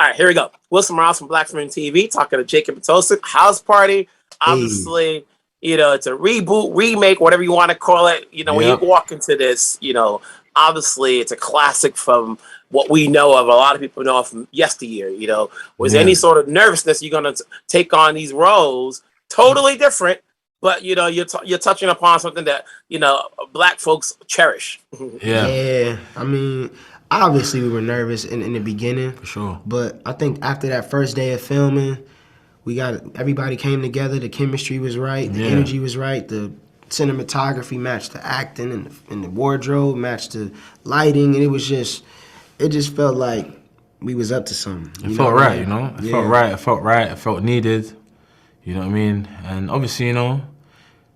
All right, here we go. Wilson Morales from Black Film TV talking to Jacob and Tosin. House Party. Obviously, it's a reboot, remake, whatever you want to call it. When you walk into this, obviously it's a classic from what we know of. A lot of people know from yesteryear. Was any sort of nervousness you're going to take on these roles? Totally different, but you're touching upon something that Black folks cherish. Yeah. I mean, obviously we were nervous in the beginning, for sure. But I think after that first day of filming, everybody came together. The chemistry was right, the energy was right, the cinematography matched the acting, and the wardrobe matched the lighting, and it just felt like we was up to something. It felt right, It felt right. It felt right. It felt needed. You know what I mean? And obviously,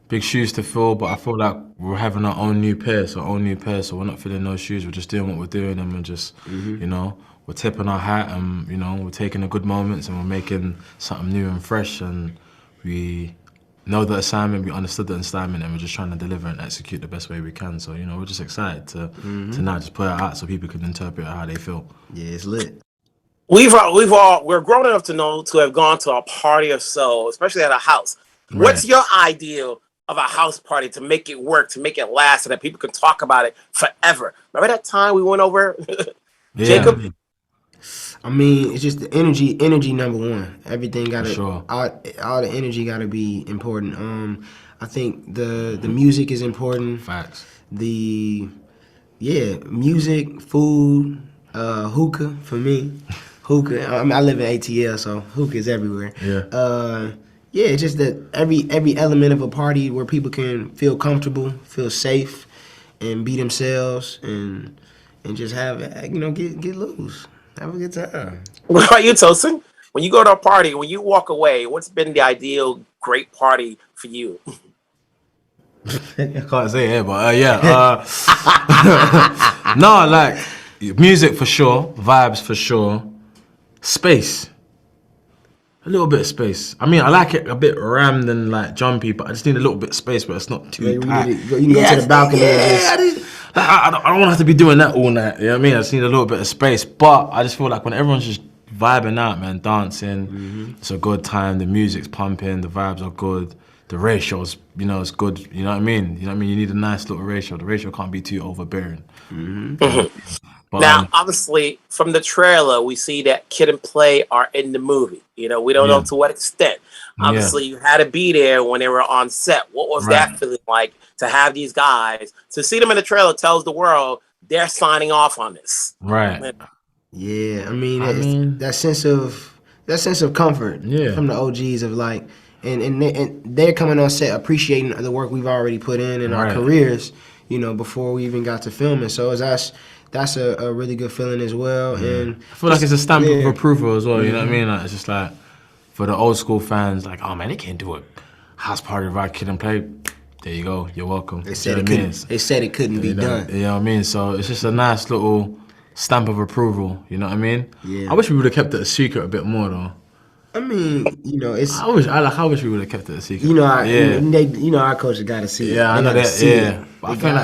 big shoes to fill, but I feel like we're having our own new pair, so we're not filling those shoes. We're just doing what we're doing, and we're just, we're tipping our hat, and we're taking the good moments, and we're making something new and fresh, and we know the assignment, we understood the assignment, and we're just trying to deliver and execute the best way we can. So we're just excited to now just put it out so people can interpret how they feel. Yeah, it's lit. We're grown enough to have gone to a party or so, especially at a house. Right. What's your ideal of a house party to make it work, to make it last, so that people can talk about it forever? Remember that time we went over, Jacob? I mean, it's just the energy number one. Everything gotta, sure. all the energy gotta be important. I think the music is important. Facts. Music, food, hookah for me. Hookah. I mean, I live in ATL, so hookah is everywhere. It's just that every element of a party where people can feel comfortable, feel safe, and be themselves, and just have get loose, have a good time. What about you, Tosin? When you go to a party, when you walk away, what's been the ideal great party for you? I can't say it, but no, like music for sure, vibes for sure, space. A little bit of space. I mean, I like it a bit rammed and like jumpy, but I just need a little bit of space, but it's not too packed. You can go to the balcony and just... I don't want to have to be doing that all night. You know what I mean? I just need a little bit of space, but I just feel like when everyone's just vibing out, man, dancing, it's a good time. The music's pumping, the vibes are good. The ratio's, it's good. You know what I mean? You need a nice little ratio. The ratio can't be too overbearing. But, now, obviously, from the trailer, we see that Kid and Play are in the movie. We don't know to what extent. Obviously, you had to be there when they were on set. What was that feeling like to have these guys, to see them in the trailer tells the world they're signing off on this? Right. Yeah, I mean that sense of comfort from the OGs of like, and they're coming on set appreciating the work we've already put in our careers, before we even got to filming. So that's a really good feeling as well. And I feel like it's a stamp of approval as well. You know what I mean? Like, it's just like for the old school fans, like, oh man, they can't do a house party without Kid and Play. There you go. You're welcome. They said it couldn't be done. You know what I mean? So it's just a nice little stamp of approval. You know what I mean? Yeah. I wish we would have kept it a secret a bit more though. I mean, it's. I wish we would have kept it a secret. Our coaches got to see it. Yeah, I know that. Yeah, but I feel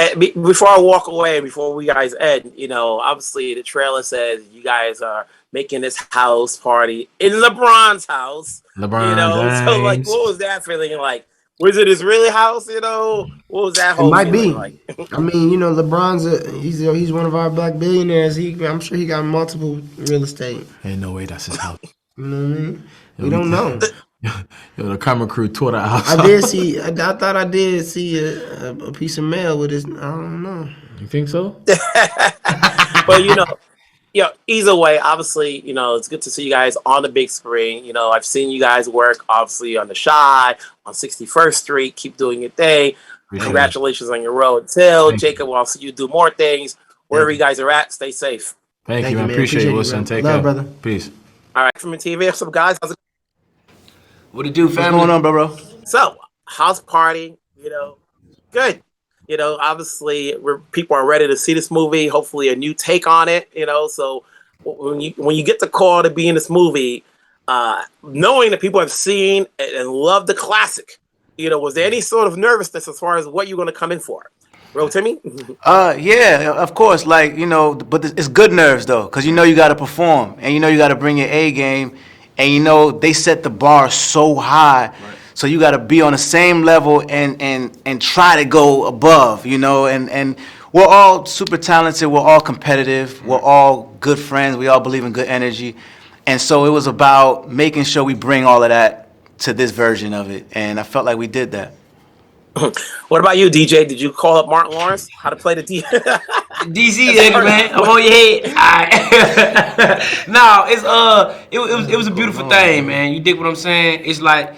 like before I walk away, before we guys end, obviously the trailer says you guys are making this house party in LeBron's house. James. So like, what was that feeling like? Was it his real house? What was that whole? It might be. Like? I mean, LeBron's he's one of our black billionaires. I'm sure he got multiple real estate. Ain't no way that's his house. You know what I mean? We don't know. The camera crew tore that house. I thought I did see a piece of mail with his. I don't know. You think so? But either way, obviously, it's good to see you guys on the big screen. I've seen you guys work, obviously, on The Shy, on 61st Street. Keep doing your thing. Congratulations on your road. Jacob, I'll see you do more things. Wherever you guys are at, stay safe. Thank you, man. Appreciate you, Wilson. Take care. Brother. Peace. All right, from the TV, what's up, guys? How's it What it do, family? What's going on, bro? So, house party, good. Obviously, people are ready to see this movie. Hopefully, a new take on it. So when you get the call to be in this movie, knowing that people have seen and loved the classic, was there any sort of nervousness as far as what you're going to come in for? Rotimi? Yeah, of course. Like, but it's good nerves though, because you got to perform and you got to bring your A game, and they set the bar so high, so you got to be on the same level and try to go above, and we're all super talented, we're all competitive, we're all good friends, we all believe in good energy, and so it was about making sure we bring all of that to this version of it, and I felt like we did that. What about you, DJ? Did you call up Martin Lawrence how to play the D? DC nigga, man, I'm on your head. Alright. No, it was a beautiful thing, man. You dig what I'm saying? It's like,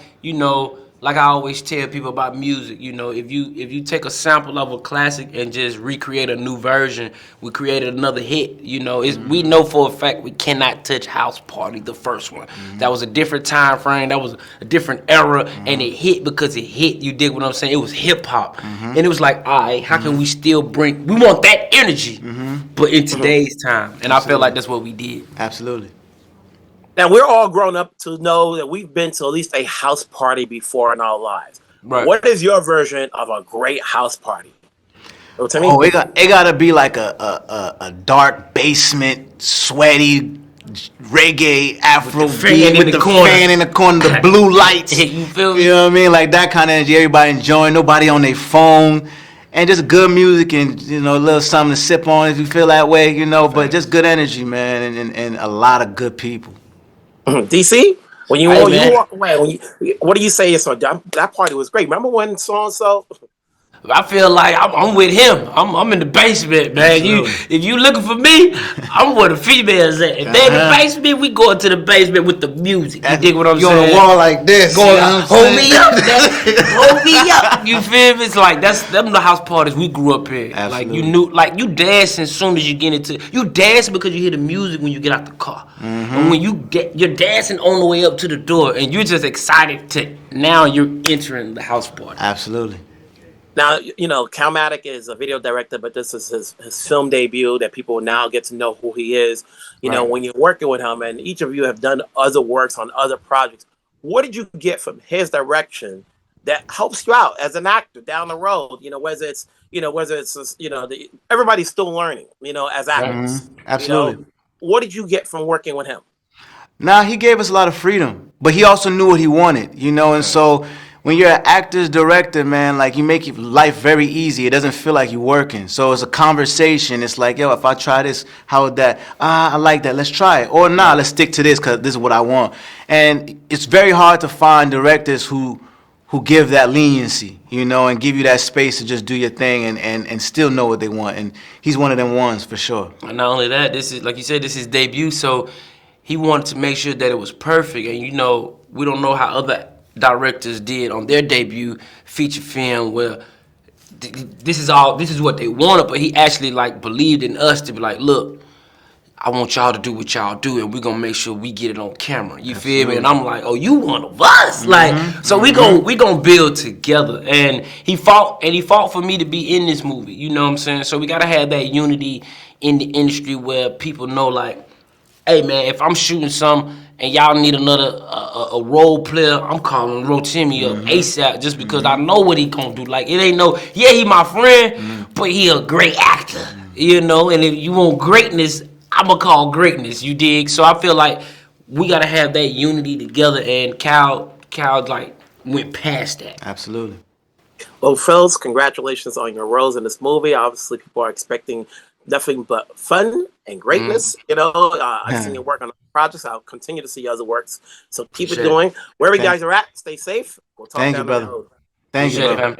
like I always tell people about music, if you take a sample of a classic and just recreate a new version, we created another hit. We know for a fact we cannot touch House Party, the first one. That was a different time frame, that was a different era, and it hit because it hit. You dig what I'm saying? It was hip hop, and it was like, all right, how can we still we want that energy, but in today's time, and I feel like that's what we did. Absolutely. Now, we're all grown up to know that we've been to at least a house party before in our lives. Right. What is your version of a great house party? Tell me. Oh, it got to be like a dark basement, sweaty reggae Afro beat with the fan in the corner, the blue lights. You feel me? You know what I mean? Like that kind of energy. Everybody enjoying, nobody on their phone, and just good music and a little something to sip on if you feel that way. But just good energy, man, and a lot of good people. DC, when you walk away, what do you say? So that party was great. Remember when so and so? I feel like I'm with him. I'm in the basement, man. If you looking for me, I'm where the females at. If they in the basement, we go into the basement with the music. You dig what I'm saying? You on the wall like this. Hold me up. Hold me up. You feel me? It's like them the house parties we grew up in. Absolutely. Like you dancing as soon as you get into. You dancing because you hear the music when you get out the car. And when you're dancing on the way up to the door, and you're just excited to now you're entering the house party. Absolutely. Now, Calmatic is a video director, but this is his film debut that people now get to know who he is. When you're working with him, and each of you have done other works on other projects, what did you get from his direction that helps you out as an actor down the road? Whether it's everybody's still learning, as actors. Absolutely. What did you get from working with him? Nah, he gave us a lot of freedom, but he also knew what he wanted, and so when you're an actor's director, man, like you make life very easy. It doesn't feel like you're working. So it's a conversation. It's like, yo, if I try this, how would that? I like that. Let's try it. Or nah, let's stick to this because this is what I want. And it's very hard to find directors who give that leniency, and give you that space to just do your thing and still know what they want. And he's one of them ones for sure. And not only that, this is, like you said, this is debut. So he wanted to make sure that it was perfect. And, we don't know how other directors did on their debut feature film where this is what they wanted, but he actually believed in us to be like, look, I want y'all to do what y'all do, and we're gonna make sure we get it on camera. You feel me? And I'm like, oh, you one of us, so we gonna build together. And he fought for me to be in this movie. You know what I'm saying? So we gotta have that unity in the industry where people know, like, hey man, if I'm shooting something and y'all need another a role player, I'm calling Rotimi up ASAP just because I know what he gonna do. Like, it ain't he my friend, but he a great actor, and if you want greatness, I'ma call greatness, you dig? So I feel like we gotta have that unity together, and Cal went past that. Absolutely. Well, fellas, congratulations on your roles in this movie. Obviously, people are expecting nothing but fun and greatness. I've seen your work on other projects. I'll continue to see other works. So keep it going. Wherever you guys are at, stay safe. We'll talk Thank down you, the brother. road. Thank you, brother.